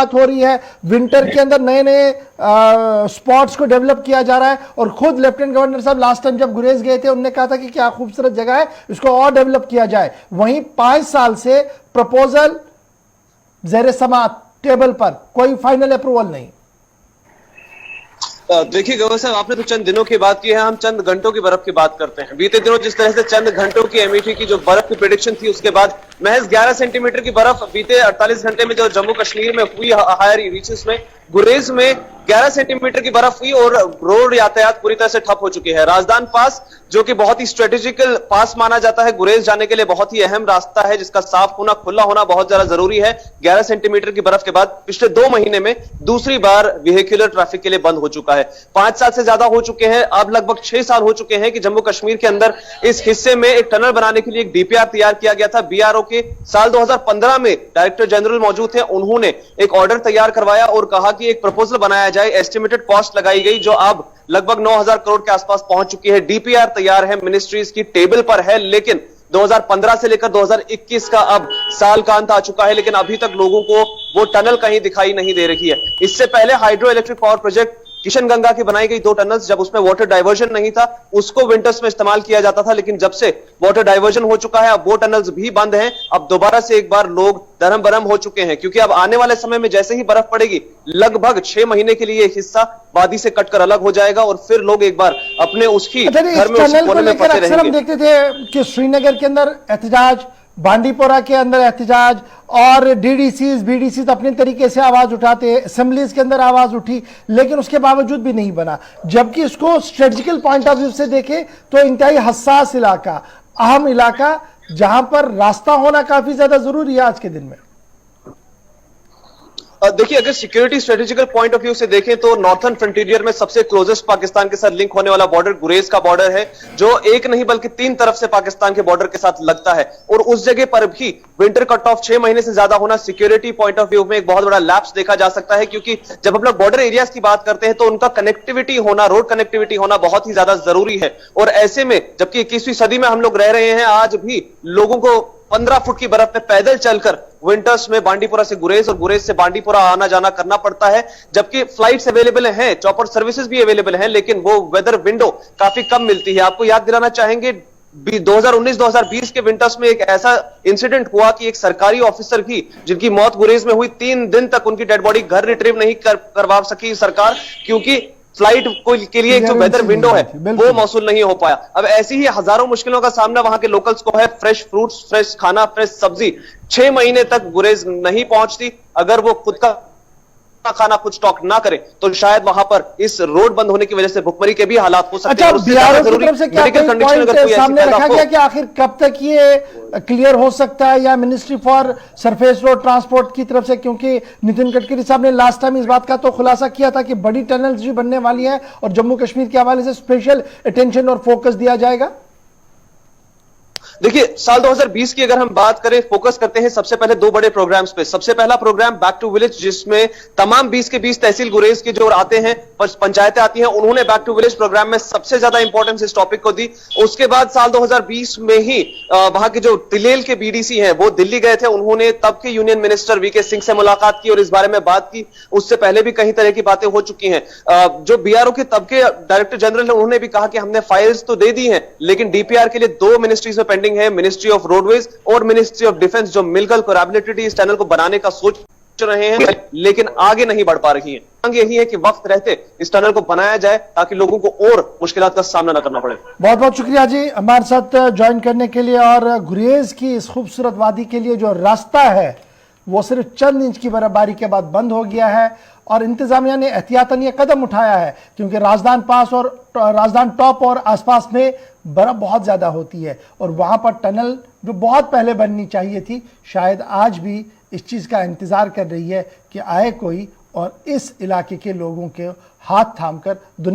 बात हो रही है, विंटर के अंदर नए नए स्पॉट्स को डेवलप किया जा रहा है। और खुद लेफ्टिनेंट गवर्नर साहब लास्ट टाइम जब गुरेज गए थे उन्होंने कहा था कि क्या खूबसूरत जगह है, इसको और डेवलप किया जाए। वहीं 5 साल से प्रपोजल ज़ेरे समाअत टेबल पर, कोई फाइनल अप्रूवल नहीं। देखिए गौरव साहब, आपने तो चंद दिनों की बात की है, हम चंद घंटों की बर्फ की बात करते हैं। बीते दिनों जिस तरह से चंद घंटों की एमईटी की जो बर्फ की प्रेडिक्शन थी, उसके बाद महज 11 सेंटीमीटर की बर्फ बीते 48 घंटे में जो जम्मू कश्मीर में हुई, हायर रीचेस में, गुरेज में 11 सेंटीमीटर की बर्फ हुई और रोड यातायात पूरी तरह से ठप हो चुकी है। राजदान पास, जो कि बहुत ही स्ट्रेटेजिकल पास माना जाता है, गुरेज जाने के लिए बहुत ही अहम रास्ता है, जिसका साफ होना, खुला होना बहुत ज्यादा जरूरी है। 11 सेंटीमीटर की बर्फ के बाद पिछले 2 महीने में दूसरी बार व्हीक्यूलर ट्रैफिक के लिए बंद हो चुका है। 5 साल से ज्यादा हो चुके हैं, अब लगभग 6 साल हो चुके हैं कि जम्मू कश्मीर के अंदर इस हिस्से में एक टनल बनाने के लिए एक डीपीआर तैयार किया गया था। बीआरओ के साल 2015 में डायरेक्टर जनरल मौजूद थे, उन्होंने एक ऑर्डर तैयार करवाया और कहा कि एक प्रपोजल बनाया जाए। एस्टिमेटेड कॉस्ट लगाई गई जो अब लगभग 9,000 करोड़ के आसपास पहुंच चुकी है। डीपीआर तैयार है, मिनिस्ट्रीज की टेबल पर है, लेकिन 2015 से लेकर 2021 का अब साल का अंत आ चुका है, लेकिन अभी तक लोगों को वो टनल कहीं दिखाई नहीं दे रही है। इससे पहले hydro electric power project Kishan Ganga की बनाई गई 2 टनल्स, जब उसमें वाटर डाइवर्जन नहीं था, उसको विंटर्स में इस्तेमाल किया जाता था, लेकिन जब से वाटर डाइवर्जन हो चुका है, अब वो टनल्स भी बंद हैं। अब दोबारा से एक बार लोग दरम बरम हो चुके हैं, क्योंकि अब आने वाले समय में जैसे ही बर्फ पड़ेगी, लगभग 6 महीने के लिए हिस्सा वादी से कटकर अलग हो जाएगा और फिर लोग एक बार अपने उसकी घर में उस कोने में फंसे रहेंगे। हम देखते थे कि श्रीनगर के अंदर एहतजाज, बांडीपोरा के अंदर एहतजाज, और डीडीसीज बीडीसीज अपने तरीके से आवाज उठाते, असेंबलीज के अंदर आवाज उठी, लेकिन उसके बावजूद भी नहीं बना। जबकि इसको स्ट्रेटेजिकल पॉइंट ऑफ व्यू से देखें तो इंतहाई हसास इलाका, अहम इलाका, जहां पर रास्ता होना काफी ज्यादा जरूरी है आज के दिन में। देखिए, अगर security strategical point of view से देखें तो नॉर्थर्न फ्रंटियर में सबसे क्लोजेस्ट पाकिस्तान के साथ लिंक होने वाला बॉर्डर गुरेज का बॉर्डर है, जो एक नहीं बल्कि 3 तरफ से पाकिस्तान के बॉर्डर के साथ लगता है। और उस जगह पर भी विंटर कट ऑफ 6 महीने से ज्यादा होना सिक्योरिटी पॉइंट ऑफ व्यू में एक बहुत बड़ा लैप्स देखा जा सकता है, क्योंकि जब हम लोग बॉर्डर एरियाज की बात करते हैं तो उनका कनेक्टिविटी होना, रोड कनेक्टिविटी होना बहुत ही ज्यादा जरूरी है। और ऐसे में जबकि 21वीं सदी में हम लोग रह रहे हैं, आज भी लोगों को 15 फुट की बर्फ में पैदल चलकर विंटर्स में बांडीपुरा से गुरेज और गुरेज से बांडीपुरा आना जाना करना पड़ता है। जबकि फ्लाइट्स अवेलेबल हैं, चॉपर सर्विसेज भी अवेलेबल हैं, लेकिन वो वेदर विंडो काफी कम मिलती है। आपको याद दिलाना चाहेंगे 2019-2020 के विंटर्स में एक ऐसा इंसिडेंट हुआ कि एक सरकारी ऑफिसर की, जिनकी मौत गुरेज में हुई, 3 दिन तक उनकी डेड बॉडी घर रिट्रीव नहीं करवा सकी सरकार, क्योंकि फ्लाइट के लिए जो वेदर विंडो है वो मौसूल नहीं हो पाया। अब ऐसी ही हजारों मुश्किलों का सामना वहां के लोकल्स को है। फ्रेश फ्रूट्स, फ्रेश खाना, फ्रेश सब्जी 6 महीने तक गुरेज नहीं पहुंचती। अगर वो खुद का खाना खुद स्टॉक ना करे तो शायद वहां पर इस रोड बंद होने की वजह से भुखमरी के भी हालात हो सकते हैं। सामने रखा गया कि आखिर कब तक ये क्लियर हो सकता है, या ministry for surface road transport की तरफ से, क्योंकि नितिन गडकरी साहब ने लास्ट टाइम इस बात का तो खुलासा किया था कि बड़ी टनल्स भी बनने वाली है और जम्मू कश्मीर के हवाले से स्पेशल अटेंशन और फोकस दिया जाएगा। देखिए, साल 2020 की अगर हम बात करें, फोकस करते हैं सबसे पहले 2 बड़े प्रोग्राम्स पे। सबसे पहला प्रोग्राम बैक टू विलेज, जिसमें तमाम 20 के 20 तहसील गुरेज के जो आते हैं, पंचायतें आती हैं, उन्होंने बैक टू विलेज प्रोग्राम में सबसे ज्यादा इंपॉर्टेंस इस टॉपिक को दी। उसके बाद साल 2020 में ही वहां के जो तिलेल के बीडीसी हैं वो दिल्ली गए थे, उन्होंने तब के यूनियन मिनिस्टर वीके सिंह से मुलाकात की और इस बारे में बात की। उससे पहले भी कई तरह की बातें हो चुकी हैं। जो बीआरओ के तब के डायरेक्टर जनरल है, उन्होंने भी कहा कि हमने फाइल्स तो दे दी हैं, लेकिन डीपीआर के लिए 2 मिनिस्ट्रीज में पेंडिंग है, मिनिस्ट्री ऑफ रोडवेज और मिनिस्ट्री ऑफ डिफेंस, जो मिलकर कोलैबोरेटिवली इस टनल को बनाने का सोच रहे हैं, लेकिन आगे नहीं बढ़ पा रही है। मांग यही है कि वक्त रहते इस टनल को बनाया जाए ताकि लोगों को और मुश्किलात का सामना न करना पड़े। बहुत बहुत शुक्रिया जी हमारे साथ ज्वाइन करने के लिए। और गुरेज की इस खूबसूरत वादी के लिए जो रास्ता है वो सिर्फ चंद इंच की बर्फबारी के बाद बंद हो गया है, और इंतजामिया ने एहतियातन ये कदम उठाया है, क्योंकि राजदान पास और राजदान टॉप और आसपास में बर्फ बहुत ज्यादा होती है, और वहां पर टनल जो बहुत पहले बननी चाहिए थी, शायद आज भी इस चीज का इंतजार कर रही है कि आए कोई और इस इलाके के लोगों के हाथ थामकर